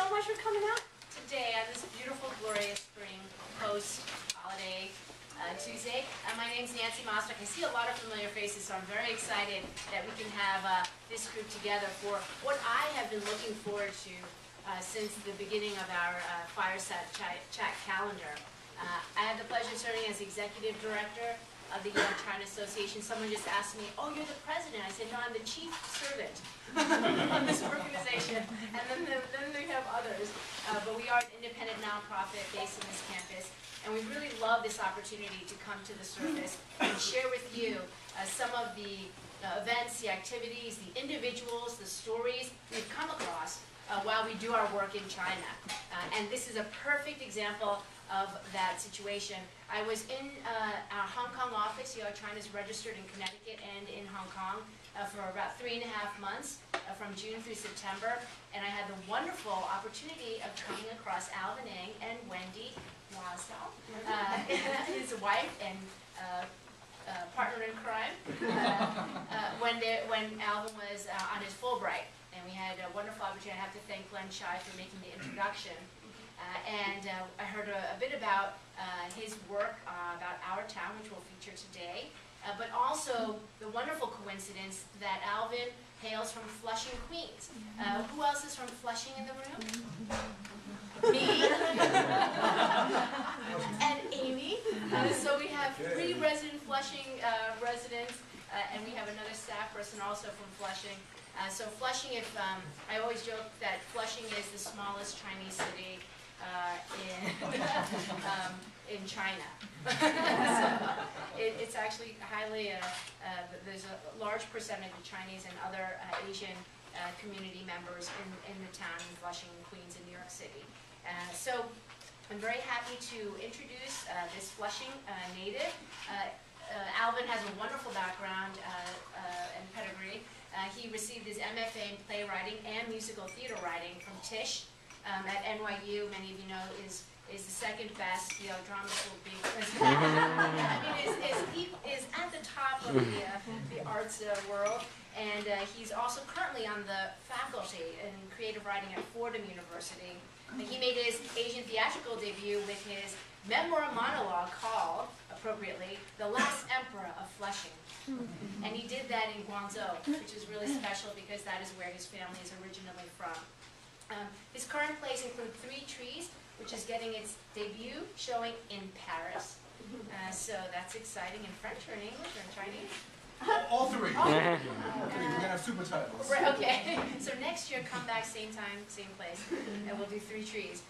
so much for coming out today on this beautiful, glorious spring post-holiday Tuesday. My name's Nancy Mostock. I see a lot of familiar faces, so I'm very excited that we can have this group together for what I have been looking forward to since the beginning of our Fireside chat calendar. I had the pleasure of serving as the executive director of the Yale-China Association. Someone just asked me, "Oh, you're the president." I said, "No, I'm the chief servant of this organization." And then we have others. But we are an independent nonprofit based on this campus. And we really love this opportunity to come to the surface and share with you some of the events, the activities, the individuals, the stories we've come across while we do our work in China. And this is a perfect example of that situation. I was in our Hong Kong office. Yale-China is registered in Connecticut and in Hong Kong for about 3.5 months, from June through September. And I had the wonderful opportunity of coming across Alvin Eng and Wendy Wasow, his wife and partner in crime, when Alvin was on his Fulbright. And we had a wonderful opportunity. I have to thank Glenn Shai for making the introduction. I heard a bit about his work about our town, which we'll feature today, but also the wonderful coincidence that Alvin hails from Flushing, Queens. Who else is from Flushing in the room? Me and Amy. So we have 3 resident Flushing residents, and we have another staff person also from Flushing. So Flushing, I always joke that Flushing is the smallest Chinese city in China. So it's actually highly, there's a large percentage of Chinese and other Asian community members in the town in Flushing, Queens, and New York City. So I'm very happy to introduce this Flushing native. Alvin has a wonderful background and pedigree. He received his MFA in playwriting and musical theater writing from Tisch at NYU. Many of you know is the second best drama school being president. I mean, is at the top of the arts world, and he's also currently on the faculty in creative writing at Fordham University. He made his Asian theatrical debut with his memoir monologue called, appropriately, "The Last Emperor of Flushing." And he did that in Guangzhou, which is really special because that is where his family is originally from. His current plays include 3 Trees, which is getting its debut showing in Paris. So that's exciting. In French or in English or in Chinese? All 3. Oh. We're going to have super titles. Right, okay. So next year, come back, same time, same place, and we'll do 3 Trees.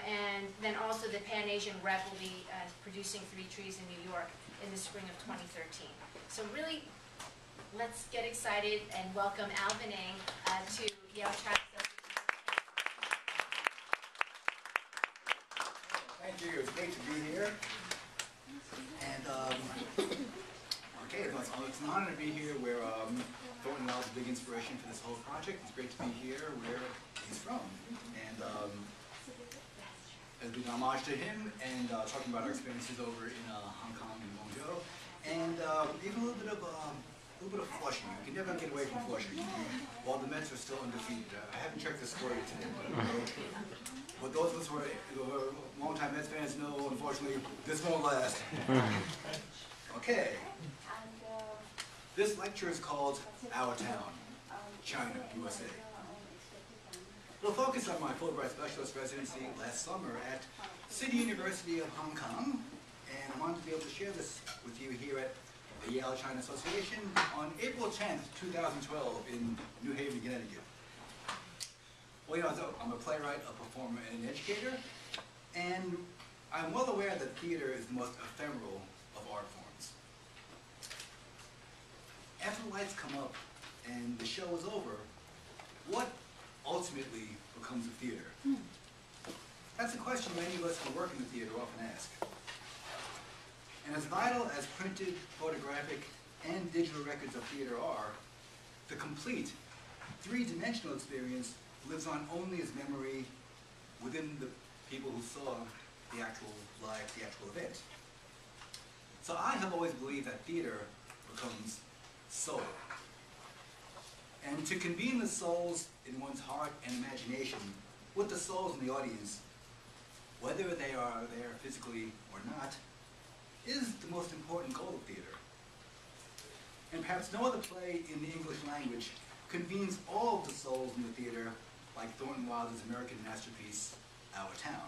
And then also the Pan-Asian Rep will be producing 3 Trees in New York in the spring of 2013. So really, let's get excited and welcome Alvin Eng to Yale-China. Thank you. It's great to be here. And okay, it's an honor to be here where Thornton Wells is a big inspiration for this whole project. It's great to be here where he's from. And as being homage to him and talking about our experiences over in Hong Kong and Guangzhou. And even a little bit of Flushing. You can never get away from Flushing. While the Mets are still undefeated. I haven't checked the score yet today, but those of us who are long-time Mets fans know, unfortunately, this won't last. Okay. This lecture is called Our Town, China, USA. It'll focus on my Fulbright Specialist residency last summer at City University of Hong Kong, and I wanted to be able to share this with you here at the Yale-China Association on April 10th, 2012 in New Haven, Connecticut. Well, you know, I'm a playwright, a performer, and an educator, and I'm well aware that theater is the most ephemeral of art forms. After the lights come up and the show is over, what ultimately becomes of theater? That's a question many of us who work in the theater often ask. And as vital as printed, photographic, and digital records of theater are, the complete, 3-dimensional experience lives on only as memory within the people who saw the actual live theatrical event. So I have always believed that theater becomes soul. And to convene the souls in one's heart and imagination with the souls in the audience, whether they are there physically or not, is the most important goal of theater. And perhaps no other play in the English language convenes all of the souls in the theater like Thornton Wilder's American masterpiece, Our Town.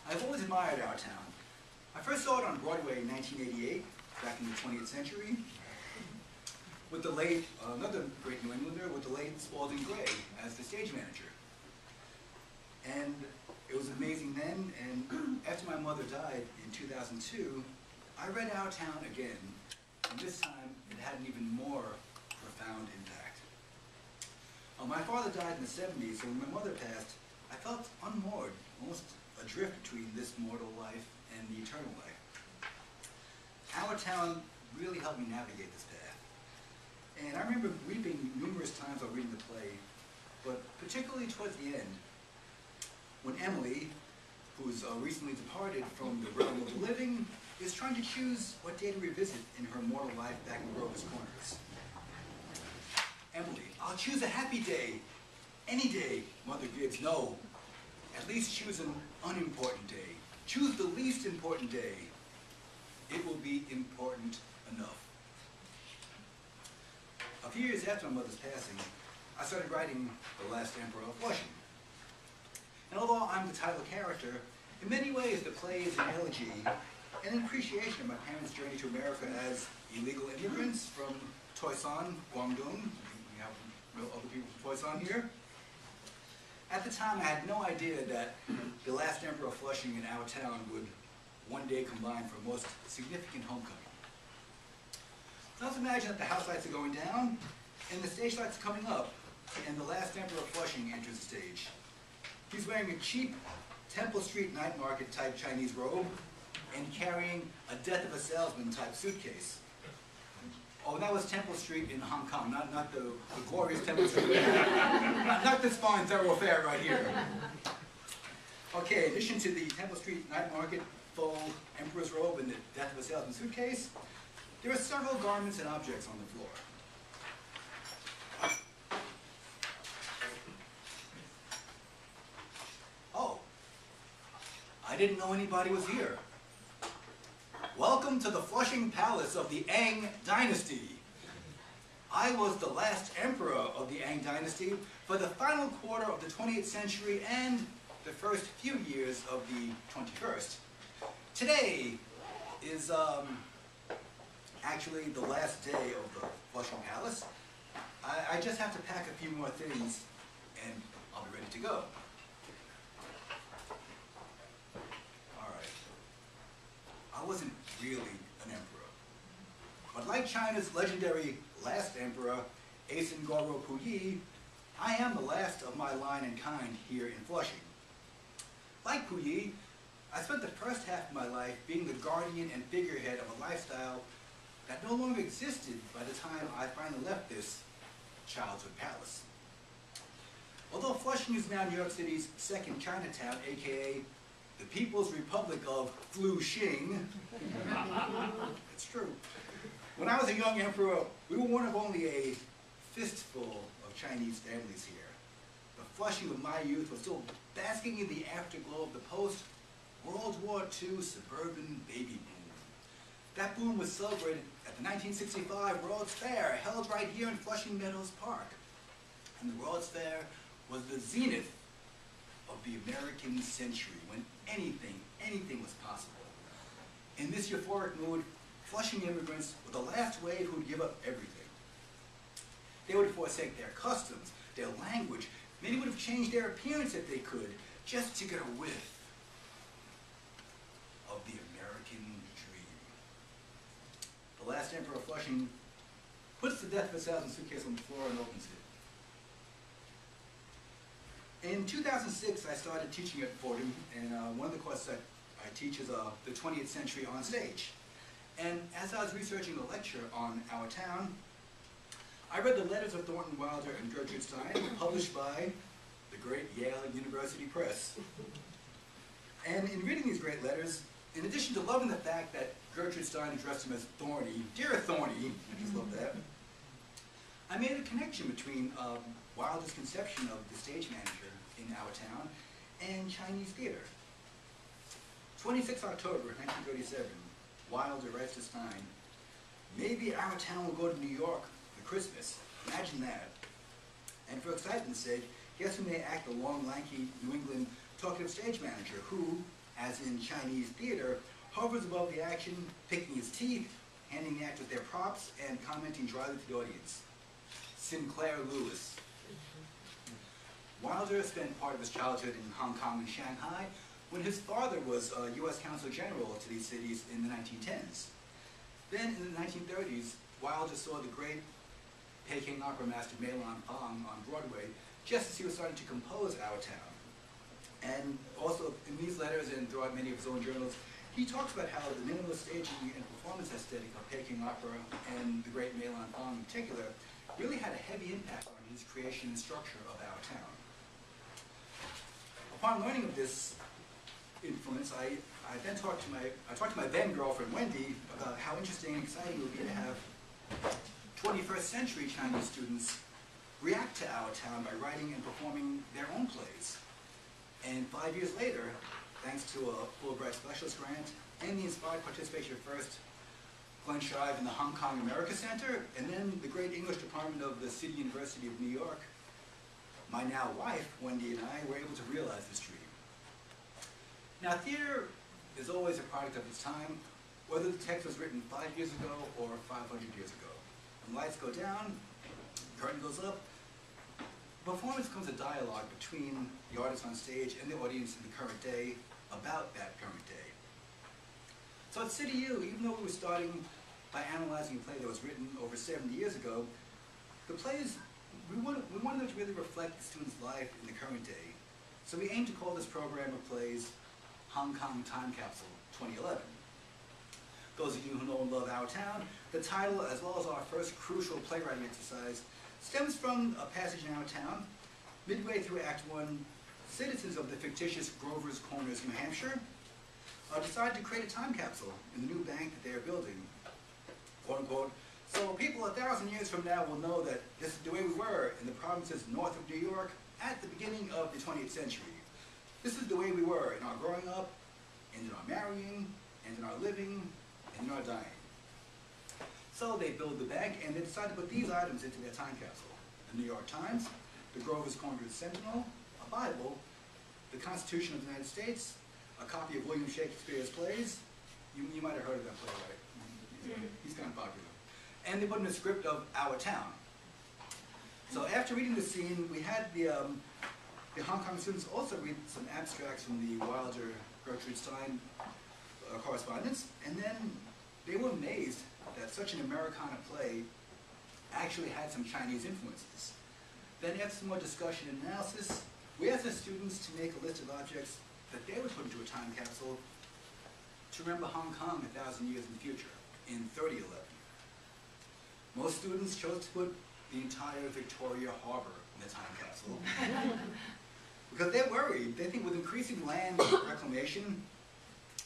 I've always admired Our Town. I first saw it on Broadway in 1988, back in the 20th century, with the late, another great New Englander, with the late Spalding Gray as the stage manager. And it was amazing then, and after my mother died in 2002, I read Our Town again, and this time it had an even more profound impact. My father died in the 70s, so when my mother passed, I felt unmoored, almost adrift between this mortal life and the eternal life. Our Town really helped me navigate this path. And I remember weeping numerous times while reading the play, but particularly towards the end, when Emily, who's recently departed from the realm of the living, is trying to choose what day to revisit in her mortal life back in Grover's Corners. Emily, I'll choose a happy day. Any day, Mother gives. No, at least choose an unimportant day. Choose the least important day. It will be important enough. A few years after my mother's passing, I started writing The Last Emperor of Flushing. And although I'm the title character, in many ways the play is an elegy and an appreciation of my parents' journey to America as illegal immigrants from Toisan, Guangdong. We have other people from Toisan here. At the time, I had no idea that The Last Emperor of Flushing and Our Town would one day combine for a most significant homecoming. So let's imagine that the house lights are going down, and the stage lights are coming up, and The Last Emperor of Flushing enters the stage. He's wearing a cheap Temple Street night market type Chinese robe and carrying a Death of a Salesman type suitcase. Oh, that was Temple Street in Hong Kong, not the glorious Temple Street. not this fine thoroughfare right here. Okay, in addition to the Temple Street night market full Emperor's robe and the Death of a Salesman suitcase, there are several garments and objects on the floor. Oh, I didn't know anybody was here. Welcome to the Flushing Palace of the Eng Dynasty. I was the last emperor of the Eng Dynasty for the final quarter of the 20th century and the first few years of the 21st. Today is actually the last day of the Flushing Palace. I just have to pack a few more things and I'll be ready to go. I wasn't really an emperor. But like China's legendary last emperor, Asen Goro Puyi, I am the last of my line and kind here in Flushing. Like Puyi, I spent the first half of my life being the guardian and figurehead of a lifestyle that no longer existed by the time I finally left this childhood palace. Although Flushing is now New York City's second Chinatown, aka the People's Republic of Flushing. It's true. When I was a young emperor, we were one of only a fistful of Chinese families here. The Flushing of my youth was still basking in the afterglow of the post-World War II suburban baby boom. That boom was celebrated at the 1965 World's Fair, held right here in Flushing Meadows Park. And the World's Fair was the zenith of the American century, when anything was possible. In this euphoric mood, Flushing immigrants were the last wave who would give up everything. They would forsake their customs, their language. Many would have changed their appearance if they could, just to get a whiff of the American dream. The last emperor of Flushing puts the Death of a Salesman suitcase on the floor and opens it. In 2006, I started teaching at Fordham, and one of the courses I teach is the 20th century on stage. And as I was researching the lecture on Our Town, I read the letters of Thornton Wilder and Gertrude Stein, published by the great Yale University Press. And in reading these great letters, in addition to loving the fact that Gertrude Stein addressed him as Thorny, dear Thorny, I just love that, I made a connection between Wilder's conception of the stage manager in our town, and Chinese theater. 26 October 1937, Wilder writes to Stein, "Maybe our town will go to New York for Christmas. Imagine that." And for excitement's sake, guess who may act the long, lanky New England talkative stage manager who, as in Chinese theater, hovers above the action, picking his teeth, handing the actors their props, and commenting dryly to the audience? Sinclair Lewis. Wilder spent part of his childhood in Hong Kong and Shanghai when his father was a U.S. Consul General to these cities in the 1910s. Then in the 1930s, Wilder saw the great Peking opera master Mei Lan Fang on Broadway just as he was starting to compose Our Town. And also in these letters and throughout many of his own journals, he talks about how the minimalist staging and performance aesthetic of Peking opera and the great Mei Lan Fang in particular really had a heavy impact on his creation and structure of Our Town. Upon learning of this influence, I talked to my then girlfriend Wendy about how interesting and exciting it would be to have 21st century Chinese students react to Our Town by writing and performing their own plays. And 5 years later, thanks to a Fulbright Specialist Grant and the inspired participation first Glenn Shive in the Hong Kong America Center, and then the great English department of the City University of New York, my now wife, Wendy, and I were able to realize this dream. Now, theater is always a product of its time, whether the text was written 5 years ago or 500 years ago. When lights go down, the curtain goes up, performance becomes a dialogue between the artist on stage and the audience in the current day about that current day. So at CityU, even though we were starting by analyzing a play that was written over 70 years ago, the plays, we wanted them to really reflect the student's life in the current day. So we aim to call this program of plays Hong Kong Time Capsule 2011. Those of you who know and love Our Town, the title, as well as our first crucial playwriting exercise, stems from a passage in Our Town. Midway through Act 1, citizens of the fictitious Grover's Corners, New Hampshire, decided to create a time capsule in the new bank that they are building, quote unquote, so people 1,000 years from now will know that this is the way we were in the provinces north of New York at the beginning of the 20th century. This is the way we were in our growing up, and in our marrying, and in our living, and in our dying. So they build the bank, and they decide to put these items into their time capsule: the New York Times, the Grover's Corners Sentinel, a Bible, the Constitution of the United States, a copy of William Shakespeare's plays. You might have heard of that play, right? He's kind of popular. And they put in a script of Our Town. So after reading the scene, we had the Hong Kong students also read some abstracts from the Wilder Gertrude Stein correspondence, and then they were amazed that such an Americana play actually had some Chinese influences. Then after some more discussion and analysis, we asked the students to make a list of objects that they would put into a time capsule to remember Hong Kong 1,000 years in the future, in 3011. Most students chose to put the entire Victoria Harbor in the time capsule. Because they're worried. They think with increasing land reclamation,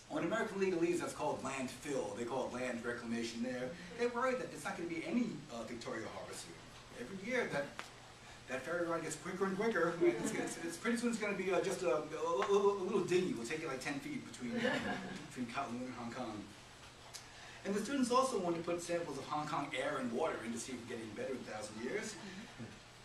on American legalese that's called landfill, they call it land reclamation there, they're worried that there's not going to be any Victoria Harbor soon. Every year that ferry ride gets quicker and quicker. It's pretty soon it's going to be just a little dinghy. It will take you like 10 feet between Kowloon and Hong Kong. And the students also wanted to put samples of Hong Kong air and water in to see if we get any better in 1,000 years.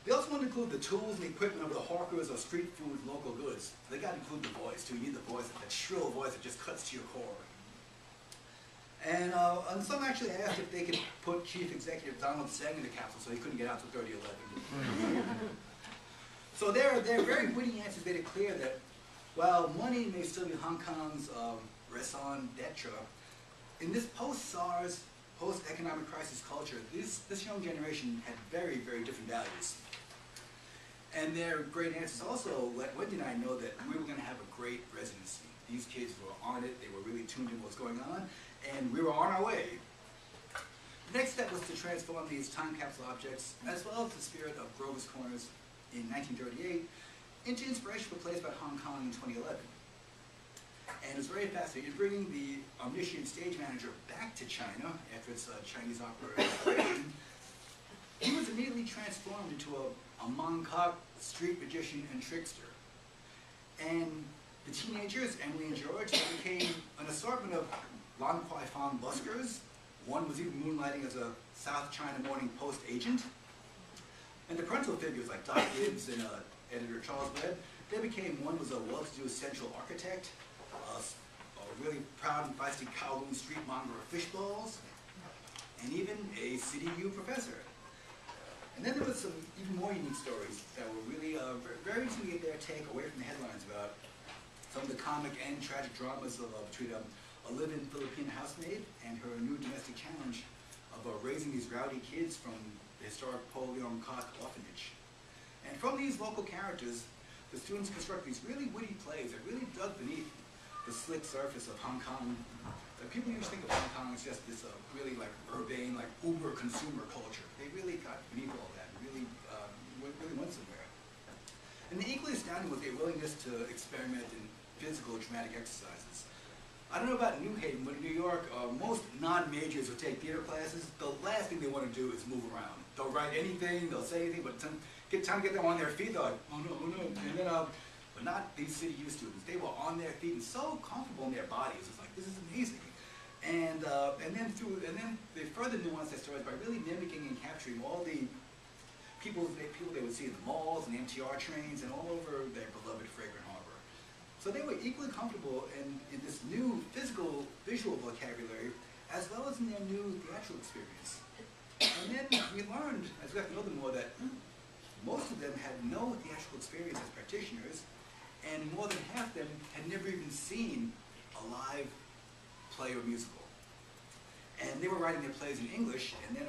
They also wanted to include the tools and the equipment of the hawkers of street food and local goods. They got to include the voice too. You need the voice, that shrill voice that just cuts to your core. And some actually asked if they could put Chief Executive Donald Tseng in the capsule so he couldn't get out till 3011. So their very witty answers made it clear that while money may still be Hong Kong's raison d'etre, in this post-SARS, post-economic crisis culture, this young generation had very, very different values. And their great answers also let Wendy and I know that we were going to have a great residency. These kids were on it, they were really tuned in what was going on, and we were on our way. The next step was to transform these time capsule objects, as well as the spirit of Grover's Corners in 1938, into inspiration for plays about Hong Kong in 2011. And it's very fascinating. Bringing the omniscient stage manager back to China after its Chinese opera creation, he was immediately transformed into a Mongkok street magician and trickster. And the teenagers, Emily and George, they became an assortment of Lan Kwai Fong buskers. One was even moonlighting as a South China Morning Post agent. And the parental figures like Doc Gibbs and editor Charles Webb, they became, one was a well-to-do central architect, a really proud and feisty Kowloon streetmonger of fish balls, and even a City U professor. And then there was some even more unique stories that were really very to get their take away from the headlines about some of the comic and tragic dramas between a live-in Filipino housemaid and her new domestic challenge of raising these rowdy kids from the historic Paul Leong Kok orphanage. And from these local characters, the students construct these really witty plays that really dug beneath the slick surface of Hong Kong. People usually think of Hong Kong as just this really like urbane, like uber consumer culture. They really got beneath all that and really went somewhere. And the equally astounding was their willingness to experiment in physical dramatic exercises. I don't know about New Haven, but in New York, most non-majors who take theater classes, the last thing they want to do is move around. They'll write anything, they'll say anything, but time to get them on their feet, they're like, oh no, oh no. And then, but not these City U students. They were on their feet and so comfortable in their bodies. It's like, this is amazing. And then they further nuanced their stories by really mimicking and capturing all the people they would see in the malls and the MTR trains and all over their beloved fragrant harbor. So they were equally comfortable in this new physical, visual vocabulary, as well as in their new theatrical experience. And then we learned, as we got to know them more, that most of them had no theatrical experience as practitioners, and more than half of them had never even seen a live play or musical. And they were writing their plays in English, and then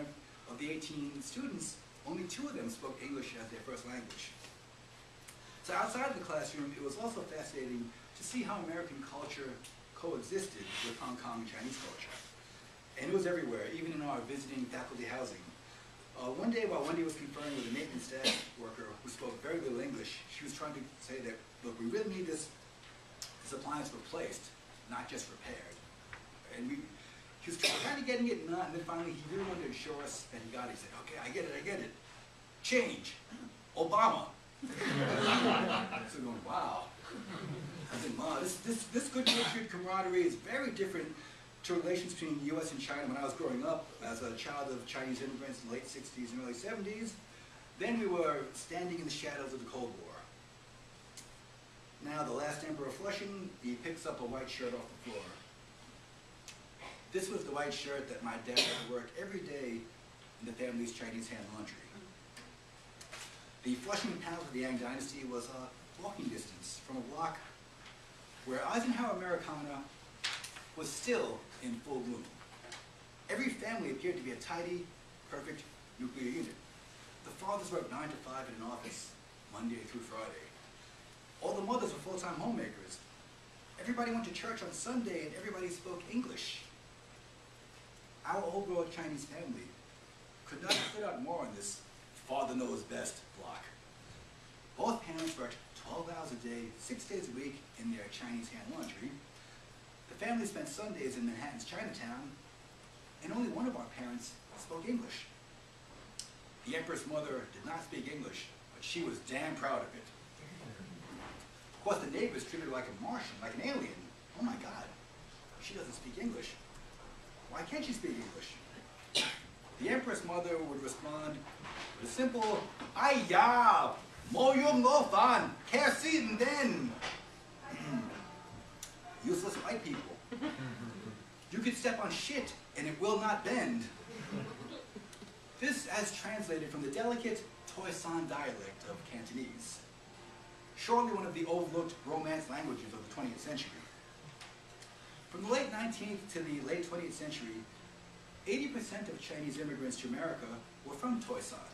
of the 18 students, only 2 of them spoke English as their first language. So outside of the classroom, it was also fascinating to see how American culture coexisted with Hong Kong Chinese culture. And it was everywhere, even in our visiting faculty housing. One day while Wendy was conferring with a maintenance staff worker who spoke very little English, she was trying to say that, look, we really need this appliance replaced, not just repaired. And he was kind of getting it, and then finally he really wanted to show us that he got it. He said, okay, I get it. Change. Obama. So going, wow. I said, wow, this good patriot camaraderie is very different to relations between the U.S. and China. When I was growing up as a child of Chinese immigrants in the late 60s and early 70s, then we were standing in the shadows of the Cold War. Now, the last emperor of Flushing, he picks up a white shirt off the floor. This was the white shirt that my dad had to work every day in the family's Chinese hand laundry. The Flushing Palace of the Yang Dynasty was a walking distance from a block where Eisenhower Americana was still in full bloom. Every family appeared to be a tidy, perfect nuclear unit. The fathers worked 9 to 5 in an office, Monday through Friday. All the mothers were full-time homemakers. Everybody went to church on Sunday and everybody spoke English. Our old-world Chinese family could not have stood out more on this father knows best block. Both parents worked 12 hours a day, 6 days a week in their Chinese hand laundry. The family spent Sundays in Manhattan's Chinatown, and only one of our parents spoke English. The Empress mother did not speak English, but she was damn proud of it. Of course, the neighbors treated her like a Martian, like an alien. Oh my God, she doesn't speak English. Why can't she speak English? The Empress mother would respond with a simple, "Ai ya, mo yung lo fan, care season then." Useless white people. You could step on shit and it will not bend. This as translated from the delicate Toisan dialect of Cantonese, surely one of the overlooked Romance languages of the 20th century. From the late 19th to the late 20th century, 80% of Chinese immigrants to America were from Toisan,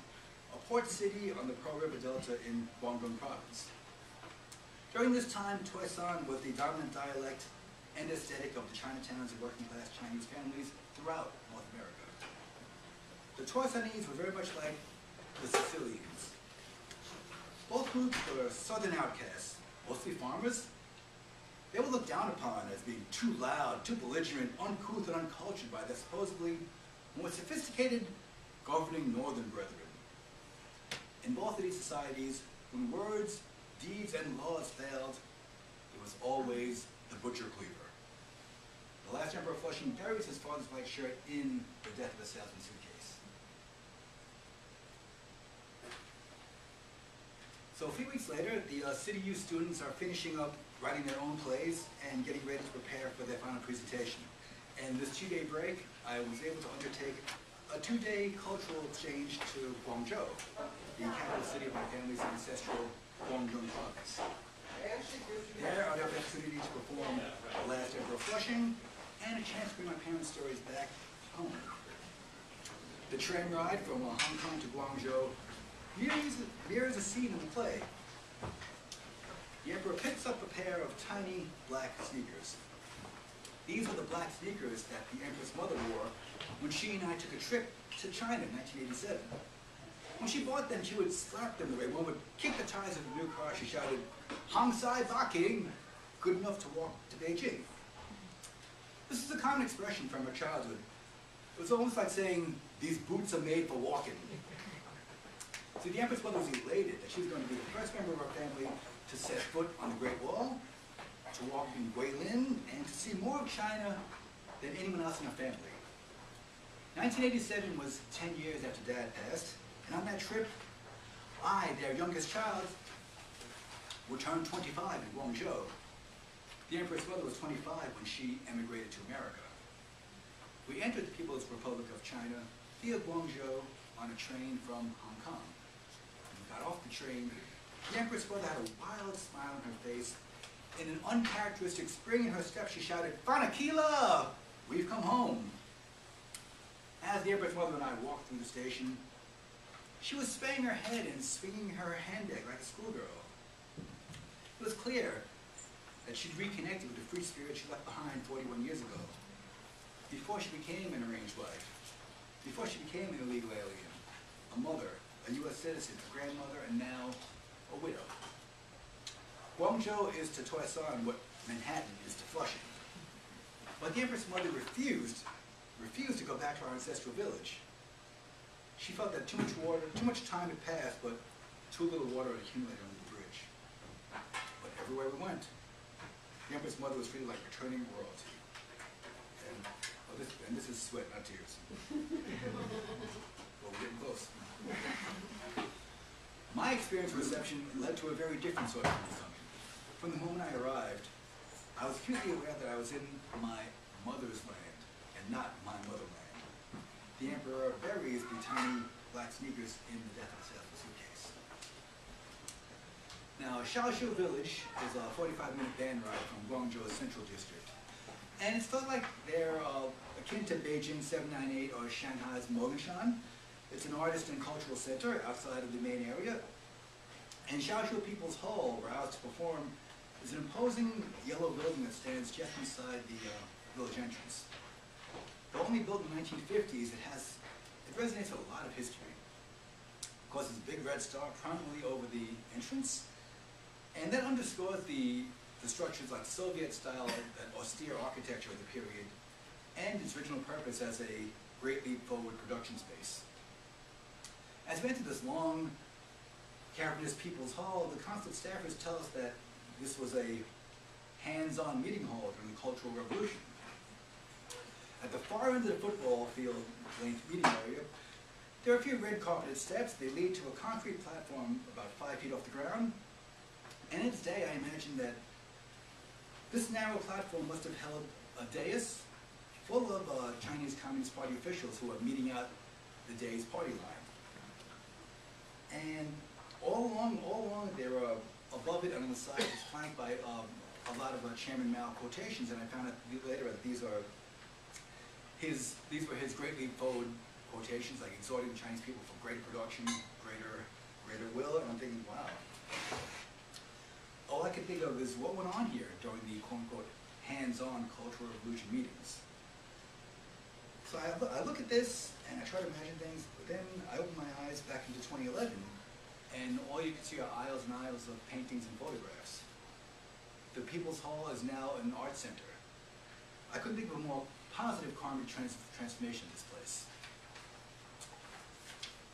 a port city on the Pearl River Delta in Guangdong Province. During this time, Toisan was the dominant dialect and aesthetic of the Chinatowns and working-class Chinese families throughout North America. The Toisanese were very much like the Sicilians. Both groups were southern outcasts, mostly farmers. They were looked down upon as being too loud, too belligerent, uncouth, and uncultured by their supposedly more sophisticated governing northern brethren. In both of these societies, when words, deeds, and laws failed, it was always the butcher cleaver. The last Emperor of Flushing buries his father's white shirt in the Death of a Salesman suitcase. So a few weeks later, the City U students are finishing up writing their own plays and getting ready to prepare for their final presentation. And this 2-day break, I was able to undertake a 2-day cultural exchange to Guangzhou, the capital city of my family's ancestral Guangdong province. There, I had the opportunity to perform The Last Emperor of Flushing and a chance to bring my parents' stories back home. The train ride from Hong Kong to Guangzhou mirrors a scene in the play. The Emperor picks up a pair of tiny black sneakers. These were the black sneakers that the Empress Mother wore when she and I took a trip to China in 1987. When she bought them, she would slap them the way one would kick the tires of the new car. She shouted, "Hang Sai Baking," good enough to walk to Beijing. This is a common expression from her childhood. It was almost like saying, "These boots are made for walking." So the Empress Mother was elated that she was going to be the first member of our family to set foot on the Great Wall, to walk in Guilin, and to see more of China than anyone else in our family. 1987 was 10 years after Dad passed, and on that trip, I, their youngest child, would turn 25 in Guangzhou. The Empress Mother was 25 when she emigrated to America. We entered the People's Republic of China via Guangzhou on a train from Hong Kong. When we got off the train, the Empress Mother had a wild smile on her face. In an uncharacteristic spring in her step, she shouted, "Fanakila! We've come home." As the Empress Mother and I walked through the station, she was swaying her head and swinging her handbag like a schoolgirl. It was clear that she'd reconnected with the free spirit she left behind 41 years ago, before she became an arranged wife, before she became an illegal alien, a mother, a U.S. citizen, a grandmother, and now a widow. Guangzhou is to Toisan what Manhattan is to Flushing. But the Empress Mother refused to go back to our ancestral village. She felt that too much time had passed, but too little water had accumulated under the bridge. But everywhere we went, the Empress Mother was treated like returning royalty. And this is sweat, not tears. Well, we're getting close. My experience of reception led to a very different sort of homecoming. From the moment I arrived, I was acutely aware that I was in my mother's land and not my motherland. The Emperor buries the tiny black sneakers in the Death of a Salesman suitcase. Now, Shaoxiu village is a 45-minute van ride from Guangzhou's central district. And it's felt like they're akin to Beijing 798 or Shanghai's Moganshan. It's an artist and cultural center outside of the main area. And Shaoxiu People's Hall, where I was to perform, is an imposing yellow building that stands just inside the village entrance. Though only built in the 1950s, it resonates with a lot of history. Of course, there's a big red star prominently over the entrance, and that underscores the structure's like Soviet-style and austere architecture of the period, and its original purpose as a great leap forward production space. As we enter this long, cavernous People's Hall, the consulate staffers tell us that this was a hands-on meeting hall during the Cultural Revolution. At the far end of the football field length meeting area, there are a few red carpeted steps. They lead to a concrete platform about 5 feet off the ground. And in its day, I imagine that this narrow platform must have held a dais full of Chinese Communist Party officials who are meeting out the day's party line. And all along there, above it and on the side, is flanked by a lot of Chairman Mao quotations, and I found out later that these were his Great Leap Forward quotations, like exhorting the Chinese people for greater production, greater will, and I'm thinking, wow. All I could think of is what went on here during the quote-unquote hands-on Cultural Revolution meetings. So I look at this, and I try to imagine things, but then I open my eyes back into 2011, and all you can see are aisles and aisles of paintings and photographs. The People's Hall is now an art center. I couldn't think of a more positive karmic transformation of this place.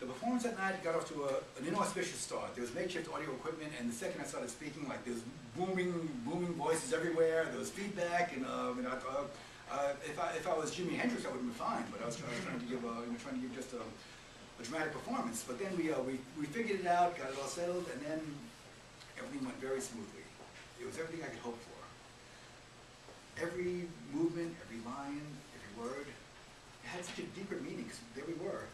The performance that night got off to an inauspicious start. There was makeshift audio equipment, and the second I started speaking, like there was booming voices everywhere. There was feedback, and if I was Jimi Hendrix, I would have been fine. But I was trying to give just a dramatic performance. But then we figured it out, got it all settled, and then everything went very smoothly. It was everything I could hope for. Every movement, every line, every word, it had such a deeper meaning, because there we were,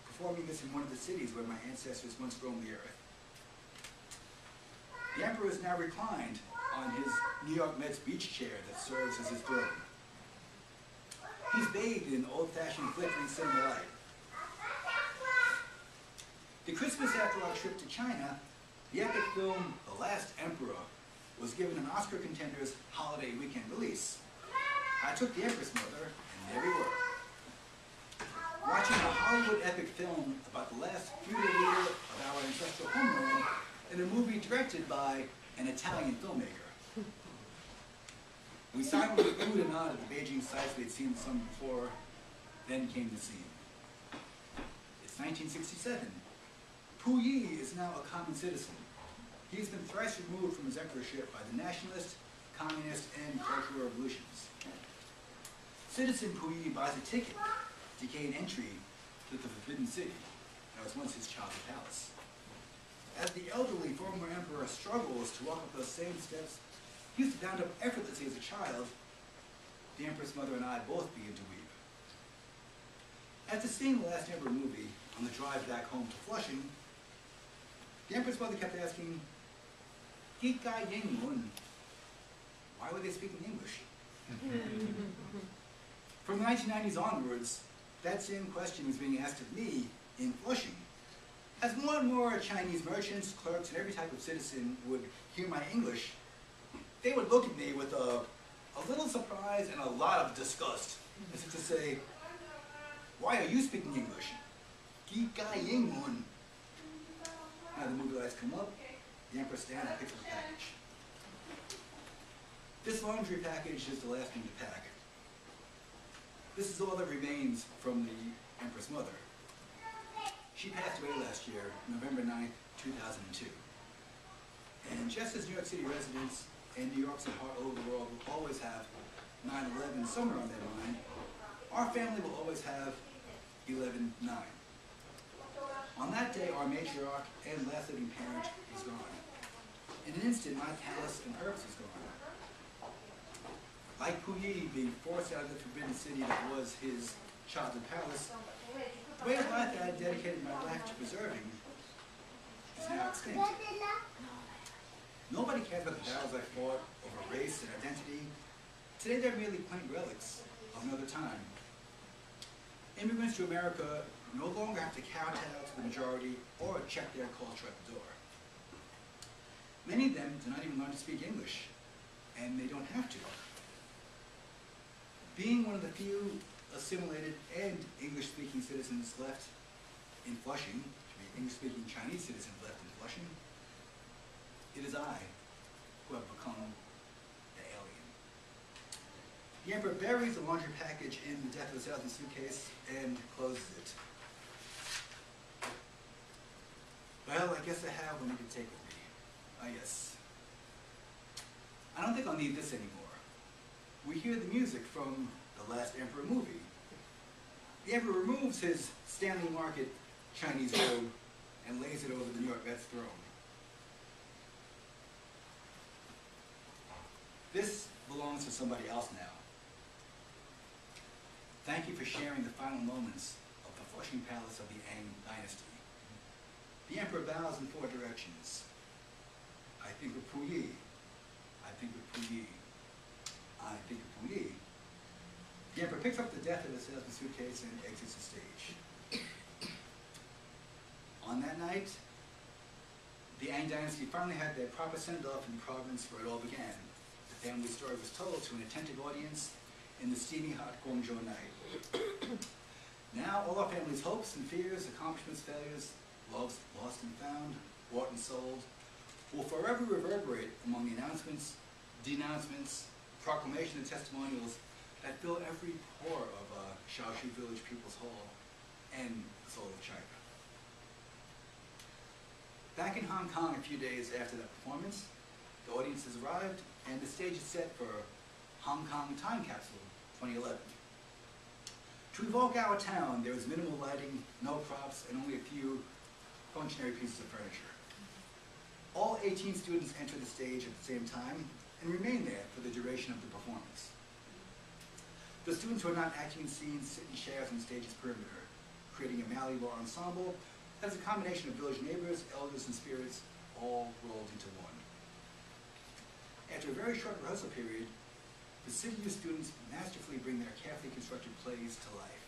performing this in one of the cities where my ancestors once roamed the earth. The Emperor is now reclined on his New York Mets beach chair that serves as his throne. He's bathed in old-fashioned flickering cinema light. The Christmas after our trip to China, the epic film The Last Emperor was given an Oscar contender's holiday weekend release. I took the Empress Mother, and there we were. Watching a Hollywood epic film about the last feudal leader of our ancestral homeland in a movie directed by an Italian filmmaker. We silently oohed and awed at the Beijing sights we had seen some before, then came the scene. It's 1967. Puyi is now a common citizen. He has been thrice removed from his emperorship by the nationalist, communist, and cultural revolutions. Citizen Puyi buys a ticket to gain entry to the Forbidden City that was once his childhood palace. As the elderly former emperor struggles to walk up those same steps he used to bound up effortlessly as a child, the Empress Mother and I both begin to weep. After seeing the Last Emperor movie on the drive back home to Flushing, the Empress Mother kept asking, "Gikai Yingmun," why were they speaking English? From the 1990s onwards, that same question was being asked of me in Flushing. As more and more Chinese merchants, clerks, and every type of citizen would hear my English, they would look at me with a little surprise and a lot of disgust, as if to say, "Why are you speaking English? Gikai Yingmun." Now the movie lights come up, the Empress stands and picks up a package. This laundry package is the last thing to pack. This is all that remains from the Empress Mother. She passed away last year, November 9th, 2002. And just as New York City residents and New Yorkers at heart all over the world will always have 9/11 somewhere on their mind, our family will always have 11/9. On that day, our matriarch and last living parent was gone. In an instant, my palace and purpose was gone. Like Puyi being forced out of the Forbidden City that was his childhood palace, the way of life that I dedicated my life to preserving is now extinct. Nobody cares about the battles I fought over race and identity. Today they're merely quaint relics of another time. Immigrants to America no longer have to kowtow to the majority or check their culture at the door. Many of them do not even learn to speak English, and they don't have to. Being one of the few assimilated and English-speaking citizens left in Flushing, English-speaking Chinese citizens left in Flushing, it is I who have become the alien. The Emperor buries the laundry package in the Death of a Salesman suitcase and closes it. Well, I guess I have what I can take with me. Ah, yes. I don't think I'll need this anymore. We hear the music from the Last Emperor movie. The Emperor removes his Stanley Market Chinese robe and lays it over the New York Mets throne. This belongs to somebody else now. Thank you for sharing the final moments of the Flushing Palace of the Eng dynasty. The Emperor bows in 4 directions. I think of Puyi. I think of Puyi. I think of Puyi. The Emperor picks up the Death of a Salesman suitcase and exits the stage. On that night, the Eng dynasty finally had their proper send-off in the province where it all began. The family story was told to an attentive audience in the steamy hot Guangzhou night. Now all our family's hopes and fears, accomplishments, failures, loves lost and found, bought and sold, will forever reverberate among the announcements, denouncements, proclamation and testimonials that fill every pore of Shaoxu Village People's Hall and the soul of China. Back in Hong Kong a few days after that performance, the audience has arrived and the stage is set for Hong Kong Time Capsule 2011. To evoke our town, there was minimal lighting, no props, and only a few functionary pieces of furniture. All 18 students enter the stage at the same time and remain there for the duration of the performance. The students who are not acting in scenes sit in chairs on the stage's perimeter, creating a malleable ensemble that is a combination of village neighbors, elders, and spirits, all rolled into one. After a very short rehearsal period, the City U students masterfully bring their carefully constructed plays to life.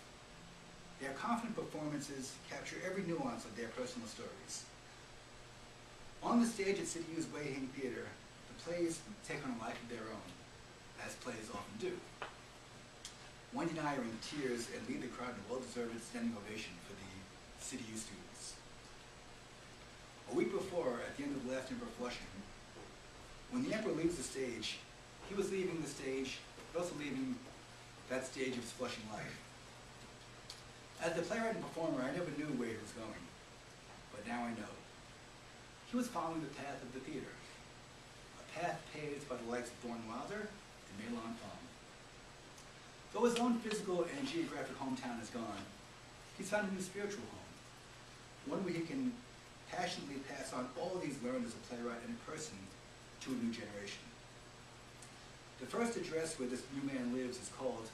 Their confident performances capture every nuance of their personal stories. On the stage at City U's Wei-Hing Theater, the plays take on a life of their own, as plays often do. Wendy and I are in tears and lead the crowd in a well-deserved standing ovation for the City U students. A week before, at the end of Last Emperor Flushing, when the Emperor leaves the stage, he was leaving the stage, but also leaving that stage of his Flushing life. As the playwright and performer, I never knew where he was going, but now I know. He was following the path of the theater, a path paved by the likes of Thornton Wilder and Mahlon Fong. Though his own physical and geographic hometown is gone, he's found a new spiritual home, one where he can passionately pass on all he's learned as a playwright and a person to a new generation. The first address where this new man lives is called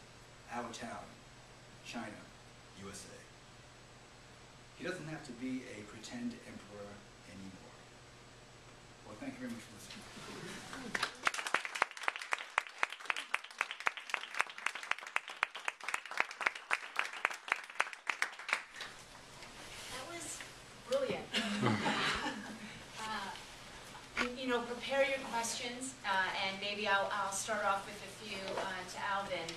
Our Town, China, USA. He doesn't have to be a pretend emperor anymore. Well, thank you very much for listening. That was brilliant. You know, prepare your questions, and maybe I'll start off with a few to Alvin.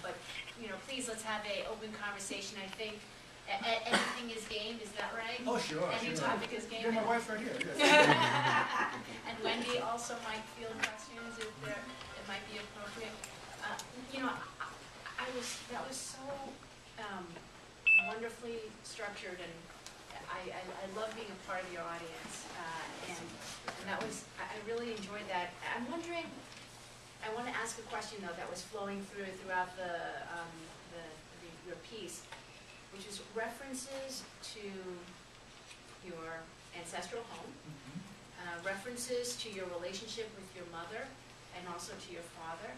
But you know, please let's have an open conversation. I think anything is game. Is that right? Oh, sure. Any topic is game. Yeah, my wife's right here. Yes. And Wendy also might field questions if it might be appropriate. You know, that was so wonderfully structured, and I love being a part of your audience, and that was, I really enjoyed that. I'm wondering, I want to ask a question though that was flowing throughout your piece, which is references to your ancestral home, references to your relationship with your mother and also to your father,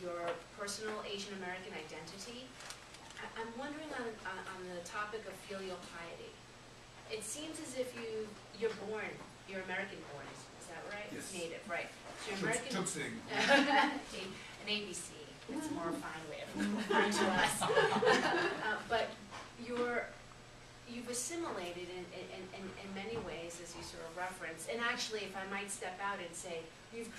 your personal Asian American identity. I'm wondering on the topic of filial piety. It seems as if you're American born, is that right? Yes. Native, right. So you're American. Tuxing. An ABC. It's more a fine way of referring to us. But you've assimilated in many ways, as you sort of reference. And actually, if I might step out and say, you've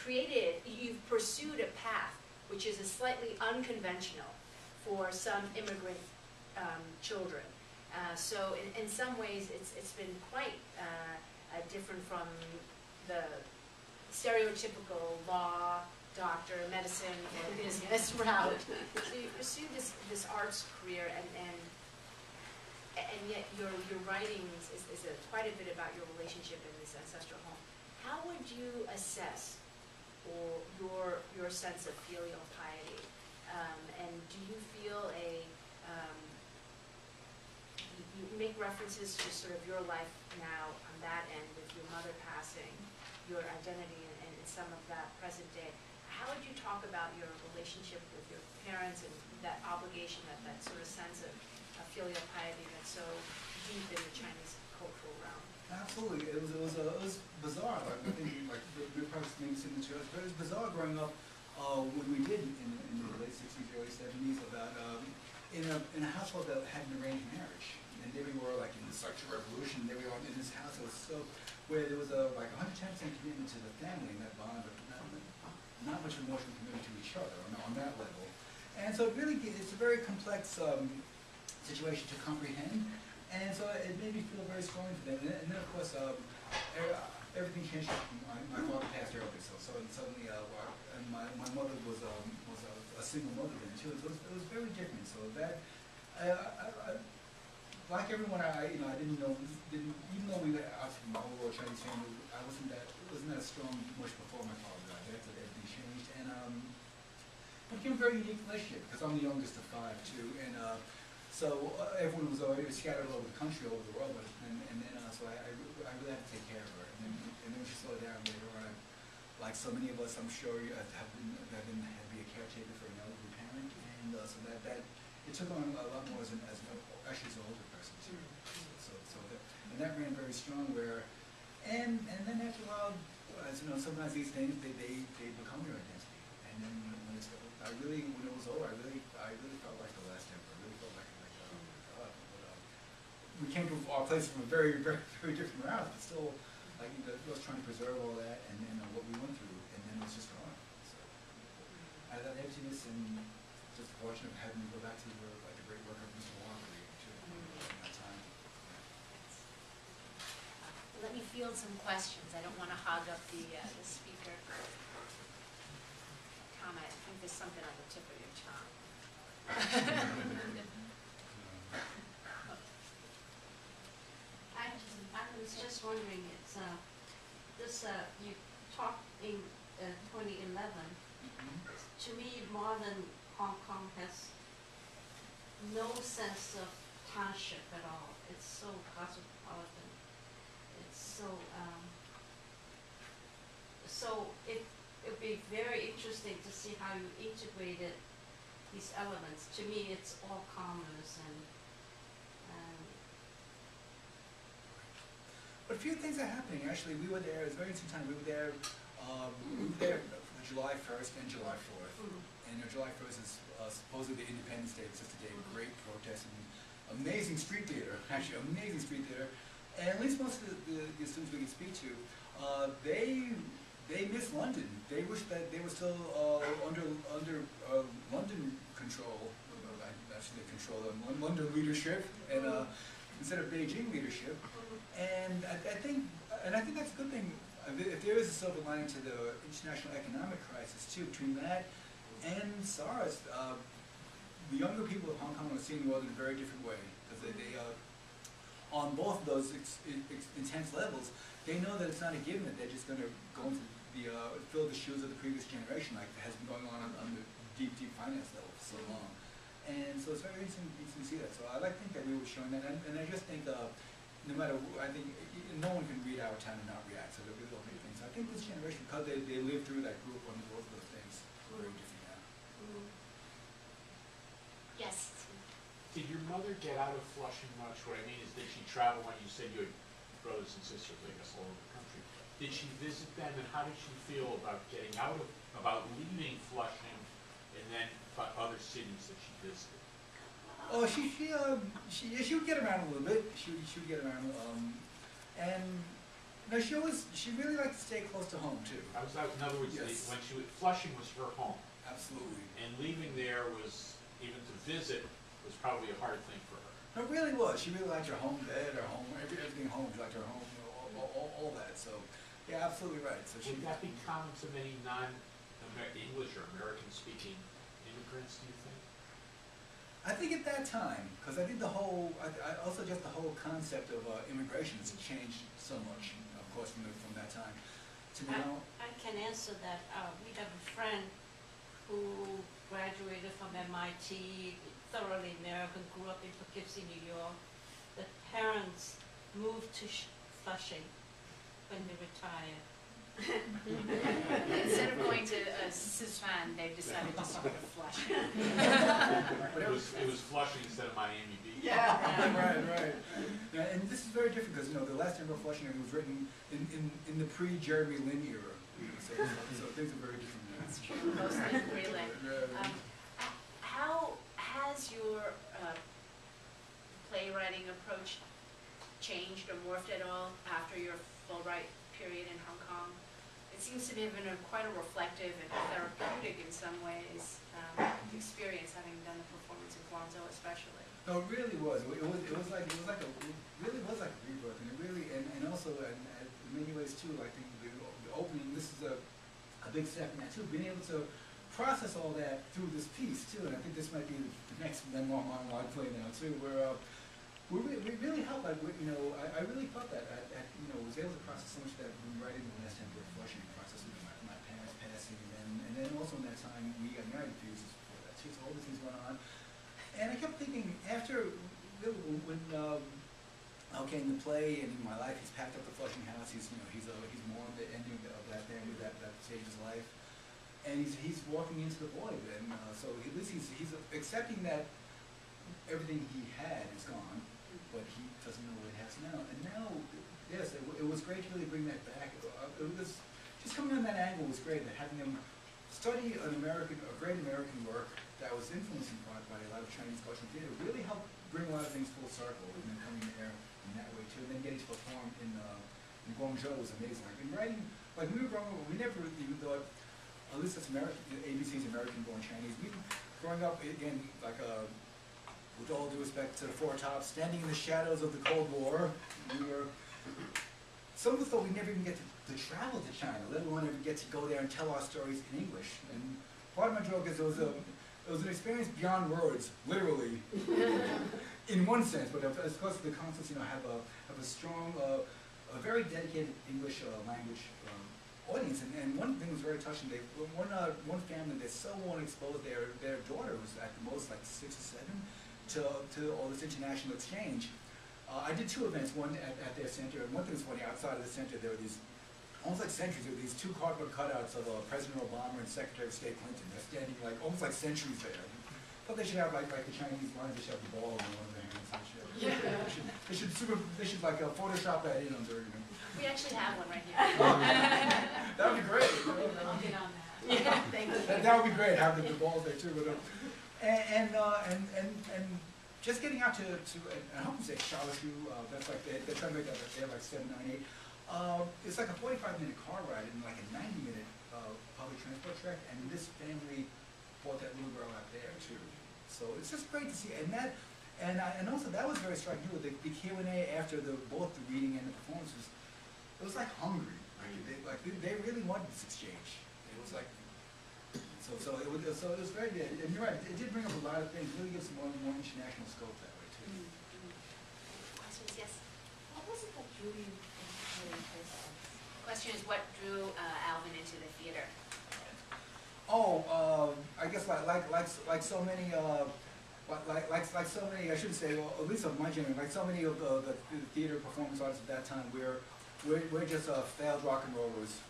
pursued a path which is a slightly unconventional for some immigrant children. So in some ways, it's been quite different from the stereotypical law, doctor, medicine, or business route. So you pursued this arts career, and yet your writings is quite a bit about your relationship in this ancestral home. How would you assess your sense of filial piety? And do you feel you make references to sort of your life now on that end with your mother passing, your identity and some of that present day. How would you talk about your relationship with your parents and that obligation, that sort of sense of filial piety that's so deep in the Chinese cultural realm? Absolutely, it was bizarre. Like, I think, like the probably maybe seen the church, but it was bizarre growing up when we did in the late '60s, early '70s about in a household that had an arranged marriage, and there we were like in the sexual revolution. There we were in this house that was so where there was like 110% commitment to the family in that bond, but not much emotional commitment to each other on that level. And so it really it's a very complex situation to comprehend. And so it made me feel very strongly for them. And then of course, everything changed. My father passed early, so suddenly, and my mother was a single mother then too. So it was very different. So that like everyone, I didn't know, even though we were out from my overall Chinese family, I wasn't that strong much before my father died. After everything changed, and it became a very unique relationship because I'm the youngest of 5 too, and so everyone was already scattered all over the country, all over the world, and then so I really had to take care of her, and then when she slowed down later on, like so many of us, I'm sure you have had to be a caretaker for an elderly parent, and so that it took on a lot more actually as an older person too. And that ran very strong. And then after a while, as you know, sometimes these things they become your identity. And then when it was over, I really felt like the last emperor. I really felt like oh my God. But, we came to our place from a very, very, very different route, but still, like I was trying to preserve all that and then what we went through, and then it's just gone. So out of that emptiness and just the fortune of having to go back to the great work of Mr. Walker too in that time. Let me field some questions. I don't want to hog up the speaker comment. I think there's something on the tip of your tongue. I was just wondering, it's you talked in 2011. To me, modern Hong Kong has no sense of township at all. It's so cosmopolitan. It's so it'd be very interesting to see how you integrated these elements. To me, it's all commerce and But a few things are happening. Actually, we were there. It was a very interesting time. We were there for July 1st and July 4th. And July 1st is supposedly the Independence Day. It's just a day of great protest and amazing street theater. Actually, amazing street theater. And at least most of the students we can speak to, they miss London. They wish that they were still under London control. Actually, control of London leadership and instead of Beijing leadership. And I think that's a good thing. If there is a silver lining to the international economic crisis too, between that and SARS, the younger people of Hong Kong are seeing the world in a very different way because they on both of those intense levels, they know that it's not a given that they're just going to go into fill the shoes of the previous generation like has been going on the deep finance level for so long. And so it's very interesting to see that. So I think that we were showing that, and I just think no matter, I think no one can read our time and not react. So they'll make things. So I think this generation, because they lived through that, grew up on both of those things, very different now. Yes. Did your mother get out of Flushing much? What I mean is, did she travel when you said you had brothers and sisters, I guess, all over the country? Did she visit them, and how did she feel about about leaving Flushing, and then other cities that she visited? Oh, she would get around a little bit. She would get around, and no, she really liked to stay close to home too. In other words, yes. Flushing was her home. Absolutely. And leaving there was, even to visit, was probably a hard thing for her. No, it really was. She really liked her home bed, her home, everything home. She liked her home, all that. So, yeah, absolutely right. So would that be common to many non-English or American-speaking immigrants, do you think? I think at that time, because I think also just the whole concept of immigration has changed so much, of course, from that time to now. I can answer that. We have a friend who graduated from MIT, thoroughly American, grew up in Poughkeepsie, New York. The parents moved to Flushing when they retired. Instead of going to Sichuan, they've decided to go to Flushing. It was Flushing instead of Miami Beach. Yeah, right. Yeah, and this is very different because the last Emperor Flushing was written in the pre-Jeremy Lin era. So things are very different now. That's true. Mostly Greenland. How has your playwriting approach changed or morphed at all after your Fulbright period in Hong Kong? It seems to be been quite a reflective and therapeutic in some ways experience, having done the performance in Guangzhou especially. No, it really was. It was like a rebirth, and it really and also in many ways too. I think the opening. This is a big step in that too. Being able to process all that through this piece too, and I think this might be the next memoir monologue play now too, where we really helped. Like, I really felt that. Was able to process so much that when right in the last time we were Flushing, processing my parents passing, and then also in that time we got married a few years before that too. So all these things went on, and I kept thinking after when Al came to play and in my life, he's packed up the Flushing house. He's more on the ending of that family, that stage of his life, and he's walking into the void, and so at least he's accepting that everything he had is gone, but he doesn't know what he has now. And now, yes, it was great to really bring that back. It was just coming on that angle was great. That having him study a great American work that was influenced in part by a lot of Chinese culture and theater really helped bring a lot of things full circle, and then coming there in that way too. And then getting to perform in Guangzhou was amazing. Like in writing, like we were growing up, we never even thought, at least that's American, ABC's American-born Chinese. We growing up again, like with all due respect to the Four Tops, standing in the shadows of the Cold War, some of us thought we'd never even get to travel to China, let alone ever get to go there and tell our stories in English. And part of my joke is it was an experience beyond words, literally, in one sense. But of course, the concerts, have a strong, a very dedicated English language audience. And one thing was very touching. One family, they so want to expose their daughter, who's at the most like 6 or 7, to all this international exchange. I did 2 events, one at their center, and one thing was funny, outside of the center there were these, almost like sentries, there were these 2 cardboard cutouts of President Obama and Secretary of State Clinton. They're standing like, almost like sentries there. But they should have like the Chinese lines, they should have the ball in one of their hands. They should like Photoshop that in under, We actually have one right here. That would be great. I'll get on that. Yeah, thank you. That would be great, have the balls there too. But, and just getting out to I hope you say Shaoshu, that's like they're trying to make that they're like 7, 9, 8. It's like a 45-minute car ride and like a 90-minute public transport trek, and this family brought that little girl out there too. So it's just great to see, and also that was very striking too. The Q&A after both the reading and the performances, it was like hungry. They really wanted this exchange. It was like. So it was very good, and you're right. It did bring up a lot of things. Really gives more international scope that way too. Questions? Yes. What was it that drew you into the first? Question is, what drew Alvin into the theater? Oh, I guess like so many. Like so many, I shouldn't say, well, at least of my generation, like so many of the theater performance artists at that time, we're just failed rock and rollers.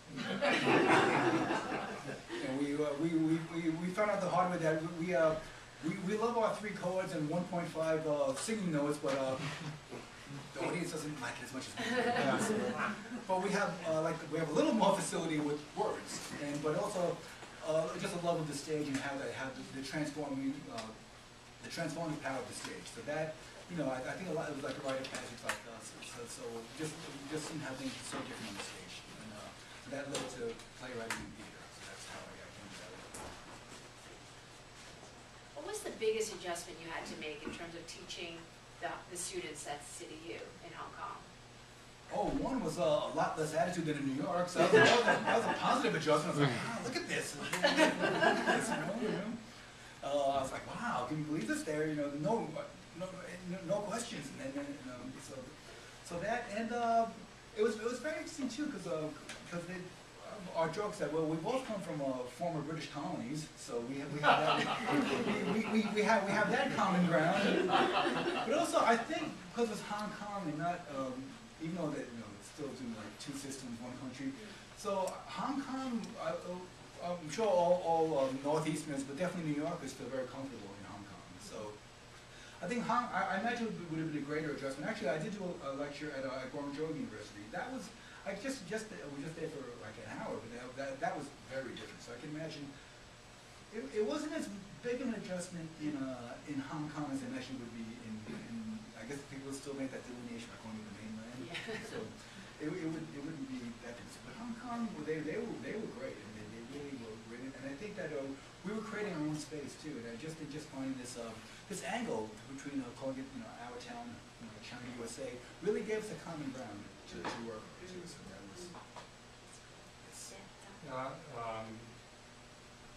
And we found out the hard way that we love our 3 chords and 1.5 singing notes, but the audience doesn't like it as much as we do. But we have a little more facility with words, but also just a love of the stage and how the transforming power of the stage. So that. I think a lot it was like a rite of passage like us. So just seeing how things are so different on the stage, and so that led to playwriting and theater. So that's how I came to that. What was the biggest adjustment you had to make in terms of teaching the students at CityU in Hong Kong? Oh, one was a lot less attitude than in New York, so that was a positive adjustment. I was like, wow, look at this. I was like, wow, can you believe this? There, no questions, and so that, and it was very interesting too, because our jokes that we both come from former British colonies, so we have that we have that common ground, but also I think because it's Hong Kong and not even though that it's still doing like 2 systems, 1 country, so Hong Kong, I'm sure all Northeasterners, but definitely New Yorkers feel very comfortable in Hong Kong. So I think I imagine it would have been a greater adjustment. Actually, I did do a lecture at Guangzhou University. That was we were just there for like an hour, but that was very different. So I can imagine it wasn't as big an adjustment in Hong Kong as I imagine it would be in I guess people still make that delineation by going to the mainland. Yeah. So it wouldn't be that different. But Hong Kong, they were great. I mean, they really were great. And I think that we were creating our own space too. And I just finding this angle between calling it our town, China, USA, really gave us a common ground to work with too. So that was.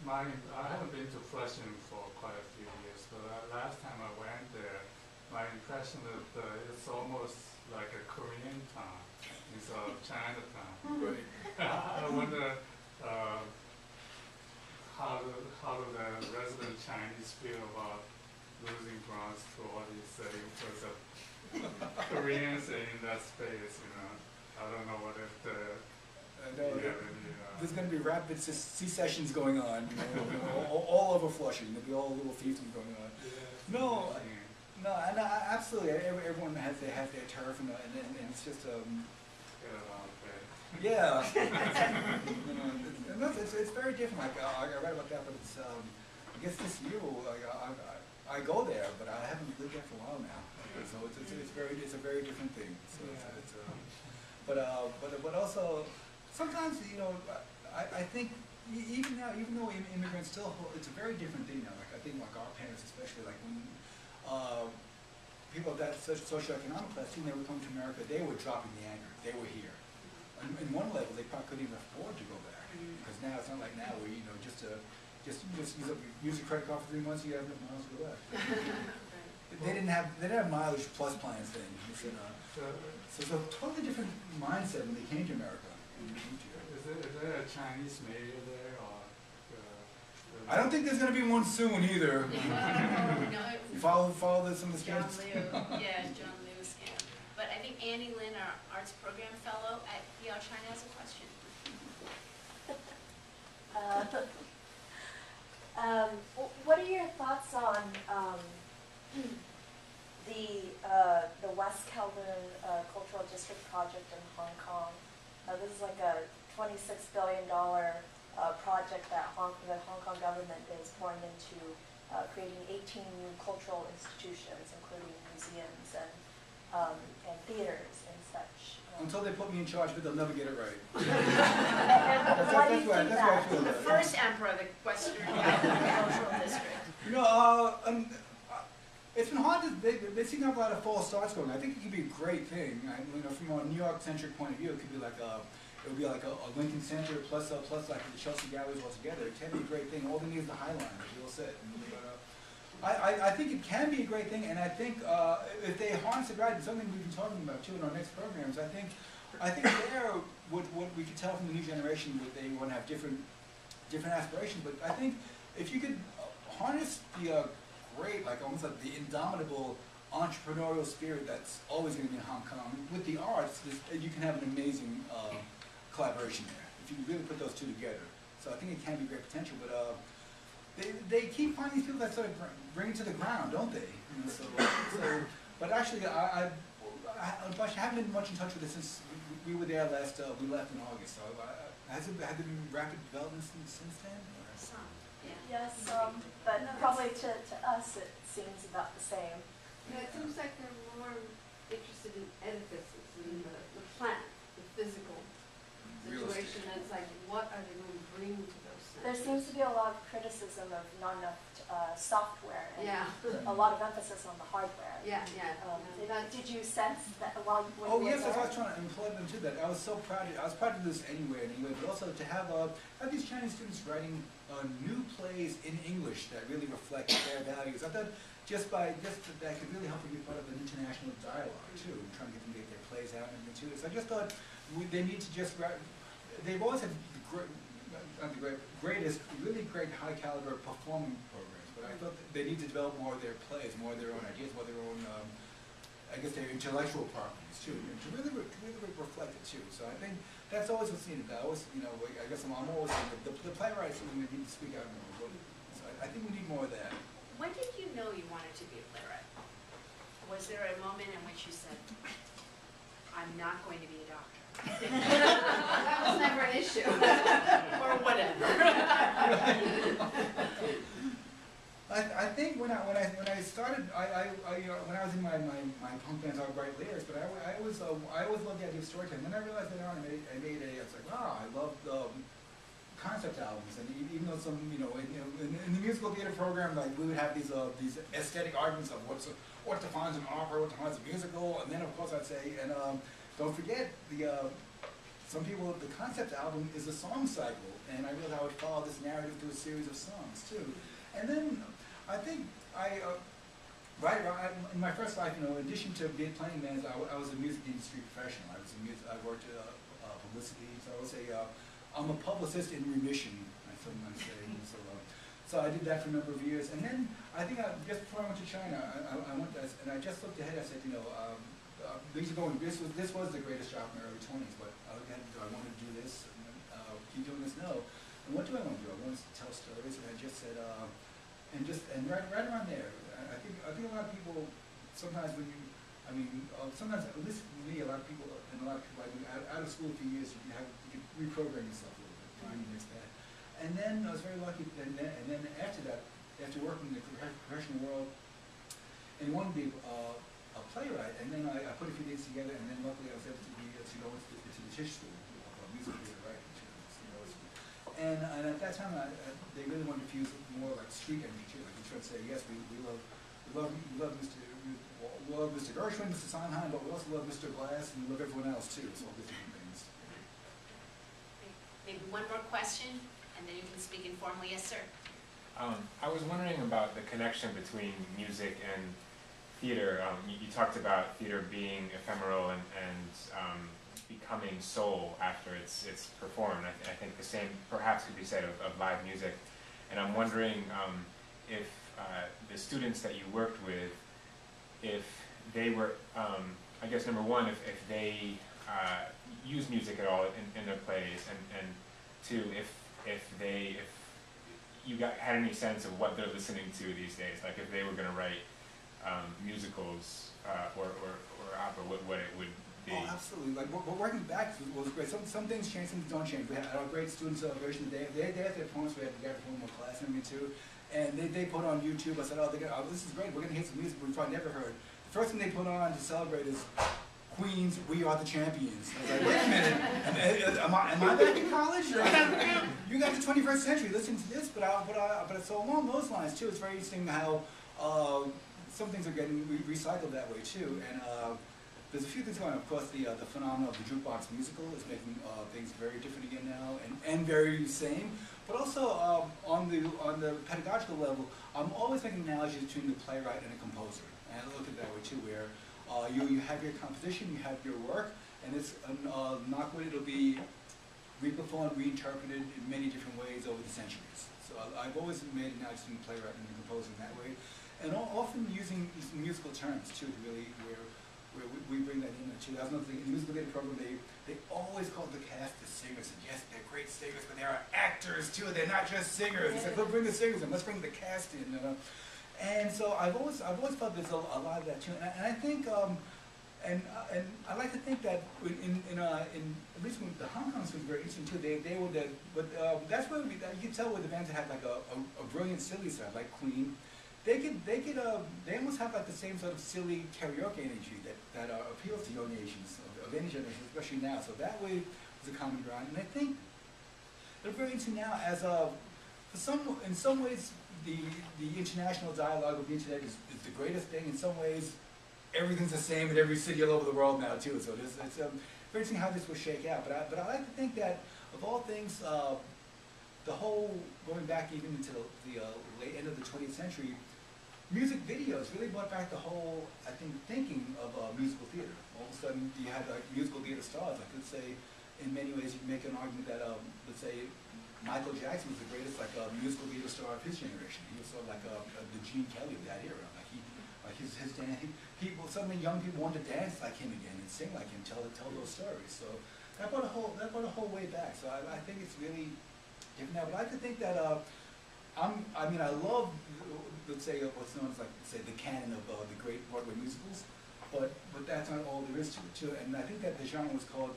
I haven't been to Flushing for quite a few years, but last time I went there, my impression that it's almost like a Korean town instead of Chinatown. Right. I wonder how do the resident Chinese feel about losing grounds to all these because of Koreans in that space, you know. I don't know what if I know you that have any, there's going to be rapid secessions going on, you know, all over Flushing. There'll be all little fiefdoms going on. No, no, and absolutely. Everyone has their turf, and it's just get around there. yeah. You know, and it's very different. Like I read about that, but it's I guess this year like I go there, but I haven't lived there for a while now. So it's a very different thing. So but also sometimes, you know, I think even though immigrants still it's a very different thing now. Like I think like our parents especially, like when people of that socioeconomic class, when they would come to America, they were dropping the anchor. They were here. In one level, they probably couldn't even afford to go back because now it's not like now where you know just use a credit card for 3 months, you have enough miles to go back. They didn't have mileage plus plans then. So it's a totally different mindset when they came to America. Is there a Chinese mayor there, or? I don't think there's going to be one soon either. No, Follow some of the John scams. Liu, yeah, John Liu scam. But I think Annie Lin, our arts program fellow at Yale-China, has a question. What are your thoughts on the West Kelvin Cultural District project in Hong Kong? This is like a $26 billion project that the Hong Kong government is pouring into creating 18 new cultural institutions, including museums and theaters and such. Until they put me in charge, but they'll never get it right. And what do you think that's why I that? feel The that. first emperor of the Western Cultural District. You know, it's been hard to, they seem to have a lot of false starts going. I think it could be a great thing. You know, from a New York-centric point of view, it could be like it would be like a Lincoln Center plus like the Chelsea Galleries all together. It can be a great thing. All they need is the High Line, as Will said. I think it can be a great thing, and I think if they harness it right, and something we've been talking about too in our next programs, I think there, what we could tell from the new generation, they want to have different aspirations. But I think if you could harness the great, like almost like the indomitable entrepreneurial spirit that's always going to be in Hong Kong with the arts, you can have an amazing collaboration there if you really put those two together. So I think it can be great potential, but they keep finding these people that sort of bring it to the ground, don't they? You know, but actually, I haven't been much in touch with it since we were there last. We left in August. So has there been rapid developments since then? Or? Some, yeah. Yes, but probably to us it seems about the same. Yeah, it seems like they're more interested in edifices, in the plant, the physical situation. It's like, what are they going to bring to those things? There seems to be a lot of criticism of not enough software and Yeah. a lot of emphasis on the hardware. Yeah. Did you sense that when Oh you yes, were that's why I there? was trying to employ them to that. I was so proud. I was proud of this anyway, but also to have these Chinese students writing new plays in English that really reflect their values. I thought that could really help them be part of an international dialogue too, and trying to get them to get their plays out and everything too. So I just thought they need to just write. They've always had really great high caliber performing programs, but I thought they need to develop more of their plays, more of their own ideas, more of their own, I guess their intellectual properties too, and to really reflect it too. So I think that's always what's needed. I guess I'm always saying that the playwrights need to speak out more. So I think we need more of that. When did you know you wanted to be a playwright? Was there a moment in which you said, I'm not going to be a doctor? That was never an issue. Or whatever. I think when I started, when I was in my punk bands, I would write lyrics, but I always loved the idea of storytelling. Then I realized later on, I was like, wow, I love concept albums, and even though some, in the musical theater program, like we would have these aesthetic arguments of what defines an opera, what defines a musical, and then of course I'd say, and don't forget some people, the concept album is a song cycle, and I realized I would follow this narrative through a series of songs too. And then I think Right. In my first life, in addition to being playing bands, I was a music industry professional. I worked at publicity. So I was I'm a publicist in remission, I sometimes say. So I did that for a number of years, and then I think just before I went to China, I went and I just looked ahead. I said, these are going. This was the greatest job in my early 20s, but do I want to do this? And keep doing this? No. And what do I want to do? I want to tell stories, and I just said, and right around there, I think a lot of people sometimes sometimes at least for me, a lot of people out of school for years, you can reprogram yourself a little bit, find your next path. And then I was very lucky, and then after that, after working in the professional world, and wanted to be a playwright, and then I put a few things together, and then luckily I was able to go into the Tisch School of music theater writing. And at that time, they really wanted to fuse more like street energy too. Like they tried to say, yes, we love Mr. Gershwin, Mr. Sondheim, but we also love Mr. Glass, and we love everyone else too. So all these different things. Maybe one more question, and then you can speak informally. Yes, sir. I was wondering about the connection between music and theater. You talked about theater being ephemeral and becoming soul after it's performed. I think the same perhaps could be said of live music. And I'm wondering if the students that you worked with, if they were, I guess number one, if they use music at all in their plays, and two, if you had any sense of what they're listening to these days, like if they were going to write musicals or opera, what it would be. Oh, absolutely. Like working back was great. Some things change, some things don't change. We had our great student celebration today. They had their poems. We had one more class in me too, and they put on YouTube. I said, this is great. We're gonna hear some music we've probably never heard. The first thing they put on to celebrate is Queen's "We Are the Champions." I was like, wait a minute, am I back in college? You got the 21st century. Listen to this, but so along those lines too. It's very interesting how some things are getting recycled that way too, and. There's a few things going on. Of course, the phenomenon of the jukebox musical is making things very different again now, and very same. But also on the pedagogical level, I'm always making analogies between the playwright and a composer. And I look at it that way too, where you have your composition, you have your work, and it's it'll be reperformed, reinterpreted in many different ways over the centuries. So I've always made analogies between the playwright and the composer in that way, and often using musical terms too, to really where we bring that in too. That's another thing. In the musical theater program, they always call the cast the singers. And yes, they're great singers, but there are actors too. They're not just singers. It's like, let's bring the singers in. Let's bring the cast in. And so I've always felt there's a lot of that too. And I think and I like to think that in at least when the Hong Kong was very interesting too. They were that's where you could tell where the bands had like a brilliant silly side like Queen. They almost have like the same sort of silly karaoke energy that appeals to young Asians of any generation, especially now. So that way was a common ground, and I think they're very interesting now. In some ways, the international dialogue of the internet is the greatest thing. In some ways, everything's the same in every city all over the world now too. So it's very interesting how this will shake out. But I like to think that of all things, the whole going back even into the late end of the 20th century. Music videos really brought back the whole, I think, thinking of musical theater. All of a sudden, you had like musical theater stars. I could say, in many ways, you make an argument that, let's say, Michael Jackson was the greatest musical theater star of his generation. He was sort of like the Gene Kelly of that era. Suddenly young people wanted to dance like him again and sing like him, tell those stories. So that brought a whole way back. So I think it's really different now. But I like to think that I love, let's say, what's known as the canon of the great Broadway musicals, but that's not all there is to it too. And I think that the genre was called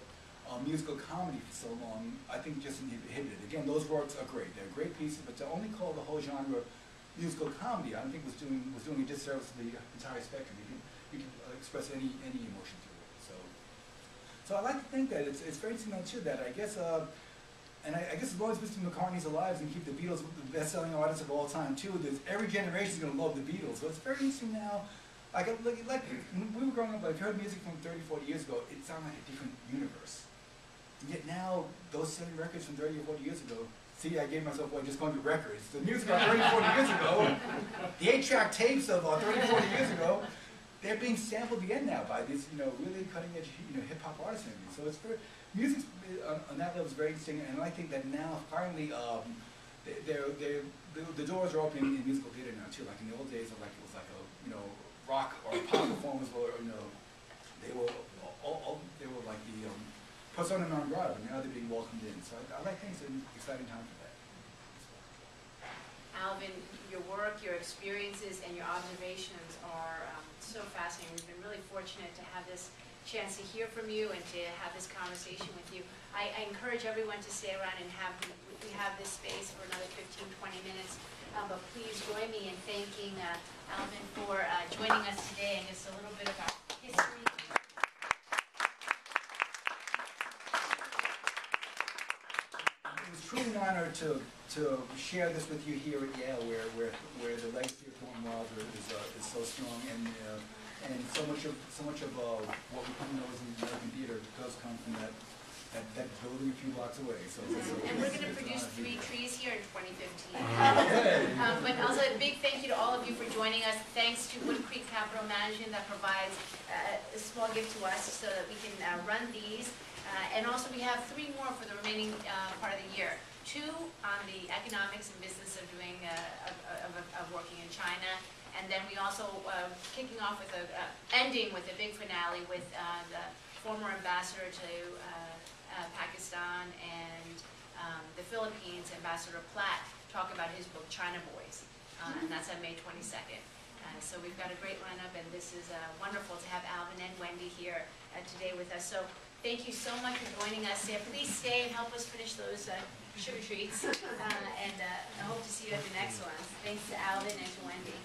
musical comedy for so long, I think just inhibited. Again, those works are great; they're great pieces, but to only call the whole genre musical comedy, I don't think was doing a disservice to the entire spectrum. You can express any emotion through it. So I like to think that it's very interesting too that I guess. And I guess as long as Mr. McCartney's alive and keep the Beatles the best-selling artists of all time too, every generation is going to love the Beatles. So it's very interesting now. Like when we were growing up, I've heard music from 30, 40 years ago. It sounded like a different universe. And yet now, those same records from 30 or 40 years ago See, I gave myself away just going to records. The music of 30, 40 years ago, the 8-track tapes of 30, 40 years ago, they're being sampled again now by these, really cutting-edge, hip-hop artists. So it's very, music on that level is very interesting, and I think that now finally, the doors are opening in musical theater now too. Like in the old days, it was like a, rock or pop performers were, they were like the persona non grata, but now they're being welcomed in. So I think it's an exciting time for that. Alvin, your work, your experiences, and your observations are so fascinating. We've been really fortunate to have this chance to hear from you and to have this conversation with you. I encourage everyone to stay around and we have this space for another 15, 20 minutes. But please join me in thanking Alvin for joining us today and just a little bit about history. It was truly an honor to share this with you here at Yale, where the legacy of Thornton Wilder is so strong, and so much of what we come to know as American theater does come from that building a few blocks away. And we're going to produce 3 trees here in 2015. But also a big thank you to all of you for joining us. Thanks to Wood Creek Capital Management that provides a small gift to us so that we can run these. And also we have 3 more for the remaining part of the year. 2 on the economics and business of doing of working in China. And then we also kicking off with ending with a big finale with the former ambassador to Pakistan and the Philippines, Ambassador Platt, talk about his book China Boys, and that's on May 22nd. So we've got a great lineup, and this is wonderful to have Alvin and Wendy here today with us. So thank you so much for joining us. Please stay and help us finish those sugar treats, and I hope to see you at the next one. Thanks to Alvin and to Wendy.